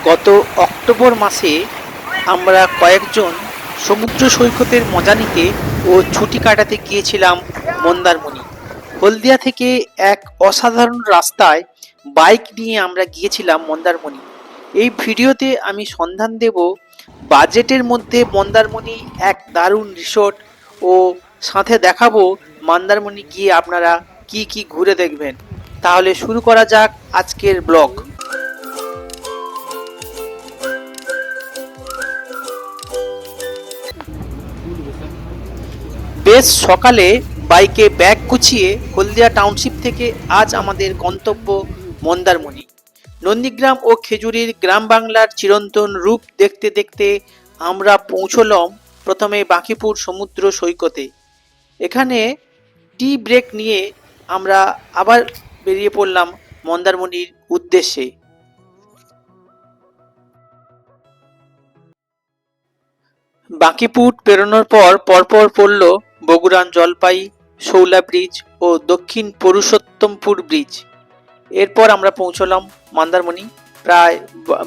গত অক্টোবর মাসে আমরা কয়েকজন সমুদ্র সৈকতের মজা নিতে ও ছুটি কাটাতে গিয়েছিলাম মন্দারমণি। হলদিয়া থেকে এক অসাধারণ রাস্তায় বাইক নিয়ে আমরা গিয়েছিলাম মন্দারমণি। এই ভিডিওতে আমি সন্ধান দেব বাজেটের মধ্যে মন্দারমণি এক দারুণ রিসোর্ট ও সাথে দেখাবো মন্দারমণি গিয়ে আপনারা কি কি ঘুরে দেখবেন। তাহলে শুরু করা যাক আজকের ব্লগ। বেশ সকালে বাইকে ব্যাগ গুছিয়ে হলদিয়া টাউনশিপ থেকে আজ আমাদের গন্তব্য মন্দারমণি। নন্দীগ্রাম ও খেজুরির গ্রাম বাংলার চিরন্তন রূপ দেখতে দেখতে আমরা পৌঁছলাম প্রথমে বাঁকিপুর সমুদ্র সৈকতে। এখানে টি ব্রেক নিয়ে আমরা আবার বেরিয়ে পড়লাম মন্দারমণির উদ্দেশ্যে। বাঁকিপুর পেরোনোর পরপর পড়ল বগুড়ান জলপাই, শৌলা ব্রিজ ও দক্ষিণ পুরুষোত্তমপুর ব্রিজ। এরপর আমরা পৌঁছলাম মন্দারমণি। প্রায়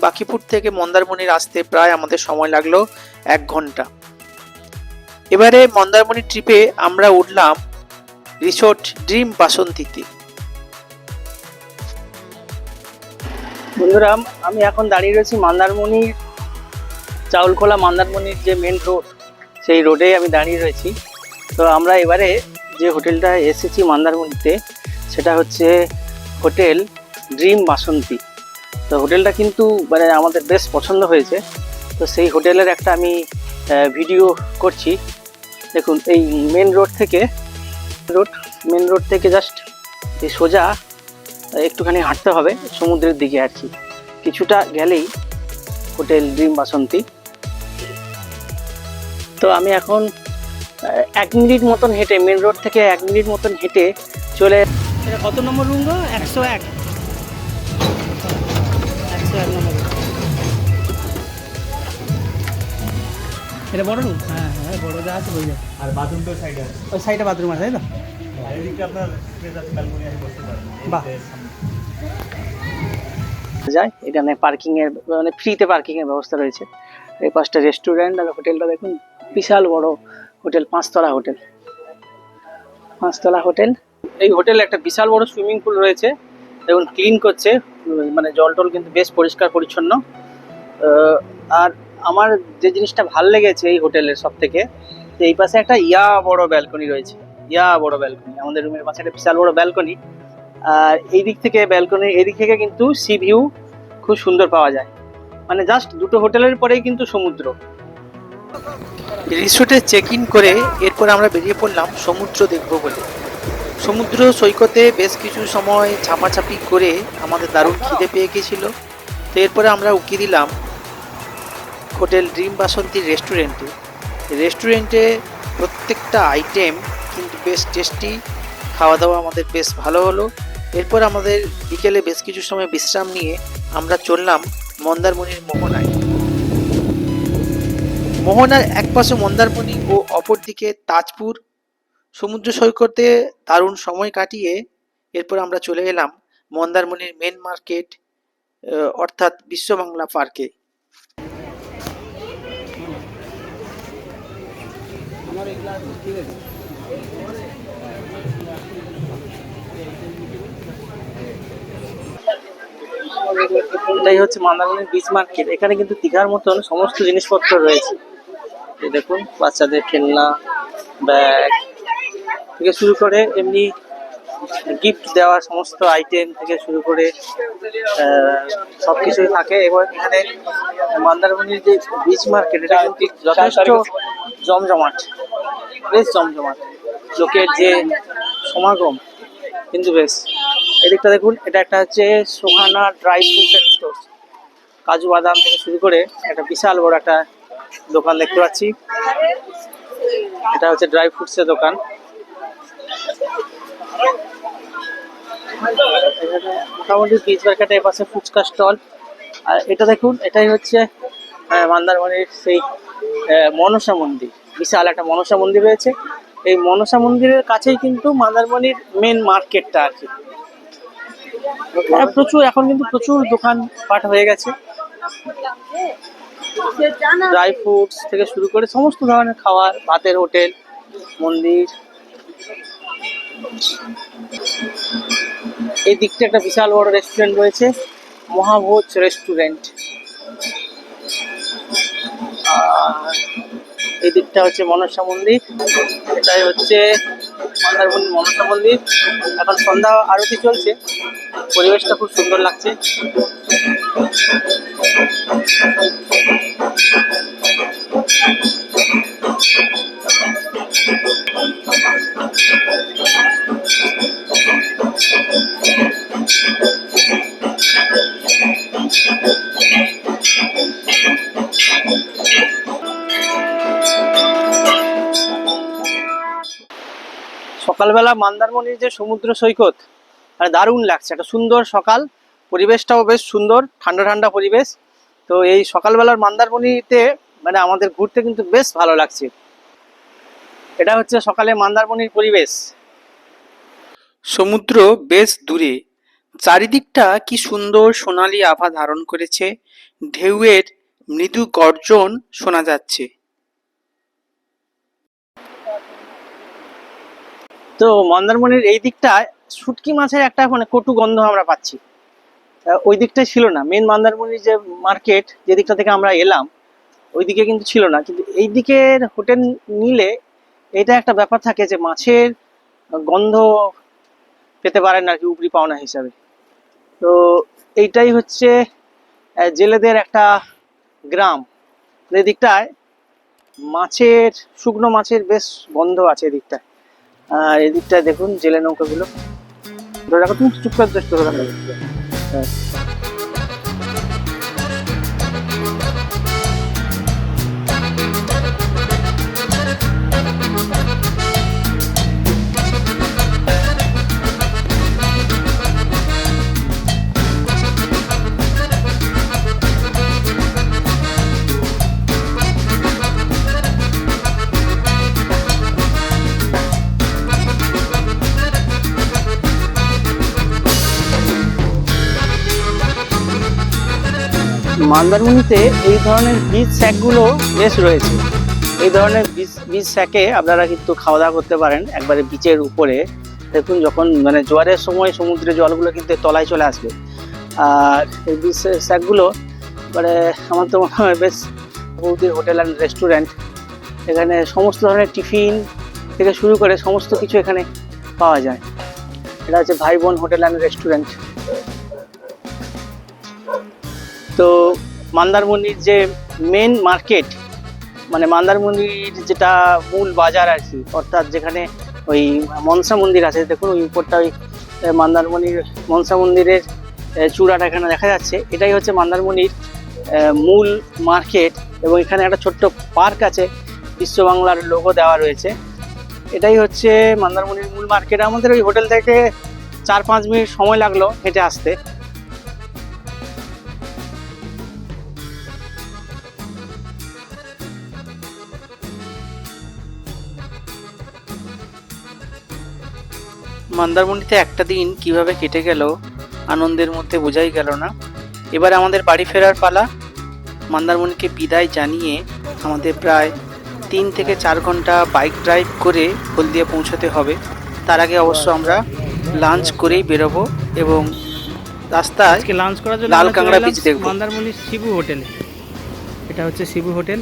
বাঁকিপুর থেকে মন্দারমণির আসতে প্রায় আমাদের সময় লাগলো 1 ঘন্টা। এবারে মন্দারমণি ট্রিপে আমরা উঠলাম রিসোর্ট ড্রিম বাসন্তীতে। বন্ধুরা, আমি এখন দাঁড়িয়ে রয়েছি মন্দারমণির চাউলখোলা মন্দারমণির যে মেন রোড, সেই রোডে আমি দাঁড়িয়ে রয়েছি। তো আমরা এবারে যে হোটেলটা এসেছি মন্দারমণিতে সেটা হচ্ছে হোটেল ড্রিম বাসন্তী। তো হোটেলটা কিন্তু মানে আমাদের বেশ পছন্দ হয়েছে। তো সেই হোটেলের একটা আমি ভিডিও করছি। দেখুন, এই মেন রোড থেকে জাস্ট এই সোজা একটুখানি হাঁটতে হবে সমুদ্রের দিকে আর কি। কিছুটা গেলেই হোটেল ড্রিম বাসন্তী। তো আমি এখন 1 মিনিট মতন হেঁটে, মেন রোড থেকে 1 মিনিট মতন হেঁটে চলে। এটা কত নম্বর রুম গো? 101 নম্বর। এটা বড় রুম? হ্যাঁ হ্যাঁ, বড় যা আছে বই। আর বাথরুম তো সাইডে আছে, ওই সাইডে বাথরুম আছে, তাই তো? এদিকে আপনার ব্যালকনি আছে, বসতে পারেন। বাহ, যায় এখানে পার্কিং এর মানে ফ্রিতে পার্কিং এর ব্যবস্থা রয়েছে। এই পাশটা রেস্টুরেন্ট আর হোটেলটা দেখুন, বিশাল বড় হোটেল, 5 তলা হোটেল। এই হোটেলে একটা বিশাল বড় সুইমিং পুল রয়েছে। দেখুন ক্লিন করছে, মানে জল টল কিন্তু বেশ পরিষ্কার পরিচ্ছন্ন। আর আমার যে জিনিসটা ভাল লেগেছে এই হোটেলের সব থেকে, এই পাশে একটা বড় ব্যালকনি রয়েছে। আমাদের রুমের পাশে একটা বিশাল বড় ব্যালকনি। আর এই দিক থেকে কিন্তু সি ভিউ খুব সুন্দর পাওয়া যায়। মানে জাস্ট দুটো হোটেলের পরেই কিন্তু সমুদ্র। রিসোর্টে চেক ইন করে এরপর আমরা বেরিয়ে পড়লাম সমুদ্র দেখব বলে। সমুদ্র সৈকতে বেশ কিছু সময় ঝাপাঝাপি করে আমাদের দারুণ খিদে পেয়ে গেছিল। তো এরপরে আমরা উকি দিলাম হোটেল ড্রিম বাসন্তীর রেস্টুরেন্টে প্রত্যেকটা আইটেম কিন্তু বেশ টেস্টি। খাওয়া দাওয়া আমাদের বেশ ভালো হলো। এরপর আমাদের বিকেলে বেশ কিছু সময় বিশ্রাম নিয়ে আমরা চললাম মন্দারমণির মোহনার এক পাশে মন্দারমণি ও অপর দিকে তাজপুর। সমুদ্র সৈকতে দারুণ সময় কাটিয়ে এরপর আমরা চলে এলাম মন্দারমণির মেন মার্কেট অর্থাৎ বিশ্ব বাংলা পার্কে। এটাই হচ্ছে মন্দারমণির বিচ মার্কেট। এখানে কিন্তু দীঘার মতন সমস্ত জিনিসপত্র রয়েছে। এই দেখুন, বাচ্চাদের খেলনা, ব্যাগ থেকে শুরু করে এমনি গিফট দেওয়ার সমস্ত আইটেম থেকে শুরু করে সবকিছুই থাকে। এবং এখানে মন্দারমণির যে বিচ মার্কেট, এটা কিন্তু যথেষ্ট বেশ জমজমাট। লোকের যে সমাগম কিন্তু বেশ। এদিকটা দেখুন, এটা একটা হচ্ছে সোহানা ড্রাই ফ্রুটস স্টোর। কাজু বাদাম থেকে শুরু করে একটা বিশাল বড় একটা দোকান দেখতে পাচ্ছি। এটা হচ্ছে ড্রাই ফ্রুটসের দোকান। মোটামুটি বিচ মার্কেটের পাশে ফুচকা স্টল। আর এটা দেখুন, এটাই হচ্ছে মন্দারমণির সেই মনসা মন্দির। বিশাল একটা মনসা মন্দির রয়েছে। এই মনসা মন্দিরের কাছেই কিন্তু মন্দারমণির মেন মার্কেটটা আর কি। এখন কিন্তু প্রচুর দোকানপাট হয়ে গেছে। ড্রাই ফ্রুটস থেকে শুরু করে সমস্ত ধরনের খাবার, ভাতের হোটেল, মন্দির। এই দিকটা একটা বিশাল বড় রেস্টুরেন্ট রয়েছে, মহাভোজ রেস্টুরেন্ট। আর এই দিকটা হচ্ছে মনসা মন্দির, এটাই হচ্ছে মন্দারমণি মনসা মন্দির। এখন সন্ধ্যা আরতি চলছে, পরিবেশটা খুব সুন্দর লাগছে। সকালবেলা মন্দারমণির যে সমুদ্র সৈকত, মানে দারুণ লাগছে, একটা সুন্দর সকাল, পরিবেশটাও বেশ সুন্দর, ঠান্ডা ঠান্ডা পরিবেশ। তো এই সকালবেলার মন্দারমণিতে মানে আমাদের ঘুরতে কিন্তু বেশ ভালো লাগছে। এটা হচ্ছে সকালে মন্দারমণির পরিবেশ। সমুদ্র বেশ দূরে, চারিদিকটা কি সুন্দর সোনালী আভা ধারণ করেছে, ঢেউয়ের মৃদু গর্জন শোনা যাচ্ছে। তো মন্দারমণির এই দিকটায় শুটকি মাছের একটা মানে কটু গন্ধ আমরা পাচ্ছি, ওই দিকটাই ছিল না। মেন মন্দারমণির যে মার্কেট, যে দিকটা থেকে আমরা এলাম, ওইদিকে কিন্তু ছিল না। কিন্তু এই দিকের হোটেল নিলে এটা একটা ব্যাপার থাকে যে মাছের গন্ধ পেতে পারেন আর কি, উপরি পাওনা হিসাবে। তো এইটাই হচ্ছে জেলেদের একটা গ্রাম। এই দিকটায় মাছের, শুকনো মাছের বেশ গন্ধ আছে এদিকটায়। আর এদিকটায় দেখুন জেলে নৌকাগুলো। ধরে রাখো, তুমি চুপ করে ধরে রাখো। হ্যাঁ। মন্দারমণিতে এই ধরনের বিচ স্যাকগুলো বেশ রয়েছে। এই ধরনের বিচ স্যাকে আপনারা কিন্তু খাওয়া দাওয়া করতে পারেন একবারে বিচের উপরে। দেখুন যখন মানে জোয়ারের সময় সমুদ্রের জলগুলো কিন্তু তলায় চলে আসবে। আর এই বিচ স্যাকগুলো মানে আমার তো মনে হয় বেশ বৌদির হোটেল অ্যান্ড রেস্টুরেন্ট। এখানে সমস্ত ধরনের টিফিন থেকে শুরু করে সমস্ত কিছু এখানে পাওয়া যায়। এটা হচ্ছে ভাই বোন হোটেল অ্যান্ড রেস্টুরেন্ট। তো মন্দারমণির যে মেন মার্কেট, মানে মন্দারমণির যেটা মূল বাজার আর কি, অর্থাৎ যেখানে ওই মনসা মন্দির আছে, দেখুন ওই উপরটা ওই মন্দারমণির মনসা মন্দিরের চূড়াটা এখানে দেখা যাচ্ছে। এটাই হচ্ছে মন্দারমণির মূল মার্কেট। এবং এখানে একটা ছোট্ট পার্ক আছে, বিশ্ব বাংলার লোগো দেওয়া রয়েছে। এটাই হচ্ছে মন্দারমণির মূল মার্কেট। আমাদের ওই হোটেল থেকে 4-5 মিনিট সময় লাগলো হেঁটে আসতে। মন্দারমণিতে একটা দিন কিভাবে কেটে গেল আনন্দের মধ্যে বোঝাই গেল না। এবার আমাদের বাড়ি ফেরার পালা। মন্দারমণিকে বিদায় জানিয়ে আমাদের প্রায় 3 থেকে 4 ঘন্টা বাইক ড্রাইভ করে হলদিয়া পৌঁছতে হবে। তার আগে অবশ্য আমরা লাঞ্চ করেই বেরোবো এবং রাস্তায় আজকে লাঞ্চ করার জন্য লাল কাঁকড়া বিচ দেখব। মন্দারমণির শিবু হোটেলে, এটা হচ্ছে শিবু হোটেল।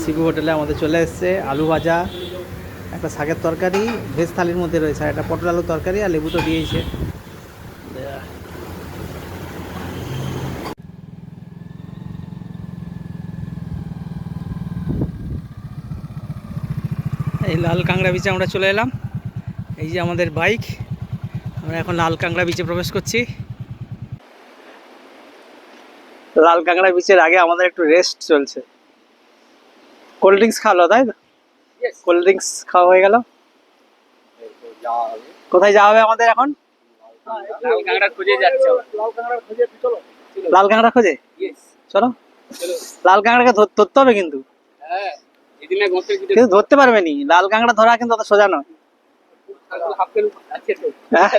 শিবু হোটেলে আমাদের চলে এসছে আলু ভাজা, একটা শাকের তরকারি ভেজ থালির মধ্যে রয়েছে, আর একটা পটল আলু তরকারি, আর লেবু তো দিয়েছে। এই লাল কাঁকড়া বিচে আমরা চলে এলাম। এই যে আমাদের বাইক, আমরা এখন লাল কাঁকড়া বিচে প্রবেশ করছি। লাল কাঁকড়া বিচের আগে আমাদের একটু রেস্ট চলছে। কোল্ড ড্রিঙ্কস খাওয়ালো, তাই তো? কোল্ড ড্রিঙ্কস খাওয়া হয়ে গেল। কোথায় যাওয়া হবে আমাদের এখন? লাল কাঁকড়া খোঁজে যাচ্ছে। লাল কাঁকড়া খোঁজে, চলো। লাল কাঁকড়াকে ধরতে হবে কিন্তু, কিন্তু ধরতে পারবে নি। লাল কাঁকড়া ধরা কিন্তু অত সোজা নয়। হ্যাঁ?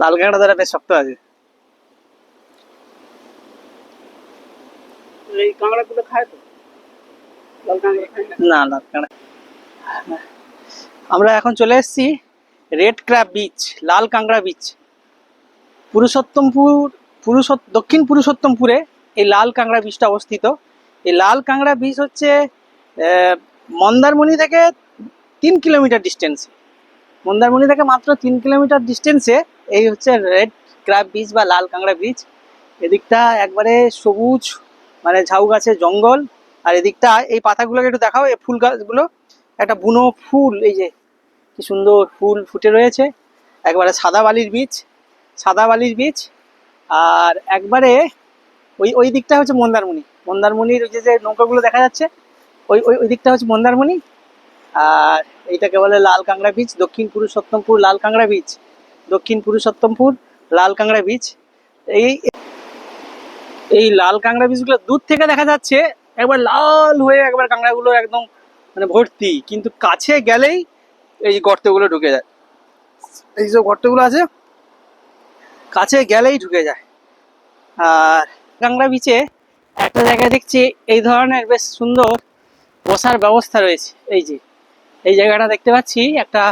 লাল কাঁকড়া ধরা বেশ শক্ত আছে। এই কাঁকড়াগুলো খায় তো, লাল কাঁকড়া খায় না। না, লাল কাঁকড়া। আমরা এখন চলে এসেছি রেড ক্র্যাব বিচ, লাল কাঁকড়া বিচ। দক্ষিণ পুরুষোত্তমপুরে এই লাল কাঁকড়া বিচটা অবস্থিত। এই লাল কাঁকড়া বিচ হচ্ছে মন্দারমণি থেকে 3 কিলোমিটার ডিস্টেন্সে। মন্দারমণি থেকে মাত্র 3 কিলোমিটার ডিস্টেন্সে এই হচ্ছে রেড ক্র্যাব বিচ বা লাল কাঁকড়া বিচ। এদিকটা একবারে সবুজ, মানে ঝাউ গাছের জঙ্গল। আর এদিকটা এই পাতাগুলোকে একটু দেখাও, এই ফুল গাছগুলো, একটা বুনো ফুল, এই যে কি সুন্দর ফুল ফুটে রয়েছে। একবারে সাদা বালির বীচ, সাদা বালির বীচ। আর একবারে ওই ওই দিকটা হচ্ছে মন্দারমণি। মন্দারমণির ওই যে নৌকাগুলো দেখা যাচ্ছে, ওই ওই ওই দিকটা হচ্ছে মন্দারমণি। আর এইটাকে বলে লাল কাঁকড়া বীচ, দক্ষিণ পুরুষোত্তমপুর লাল কাঁকড়া বীচ, দক্ষিণ পুরুষোত্তমপুর লাল কাঁকড়া বীচ। এই এই লাল কাঁকড়া বীজগুলো দূর থেকে দেখা যাচ্ছে একবার লাল হয়ে, একবার কাঁকড়াগুলো একদম মানে ভর্তি, কিন্তু কাছে গেলেই এই গর্তগুলো ঢুকে যায়। এই যে গর্তগুলো আছে, কাছে গেলেই ঢুকে যায়। আর কাঁকড়া বিচে একটা জায়গায় দেখছি এই ধরনের বেশ সুন্দর বসার ব্যবস্থা রয়েছে। এই যে এই জায়গাটা দেখতে পাচ্ছি, একটা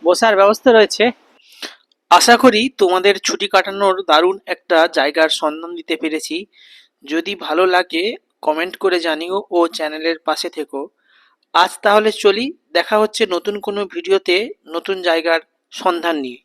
বসার ব্যবস্থা রয়েছে। আশা করি তোমাদের ছুটি কাটানোর দারুণ একটা জায়গার সন্ধান দিতে পেরেছি। যদি ভালো লাগে কমেন্ট করে জানিও ও চ্যানেলের পাশে থেকো। আজ তাহলে চলি, দেখা হচ্ছে নতুন কোনো ভিডিওতে নতুন জায়গার সন্ধান নিয়ে।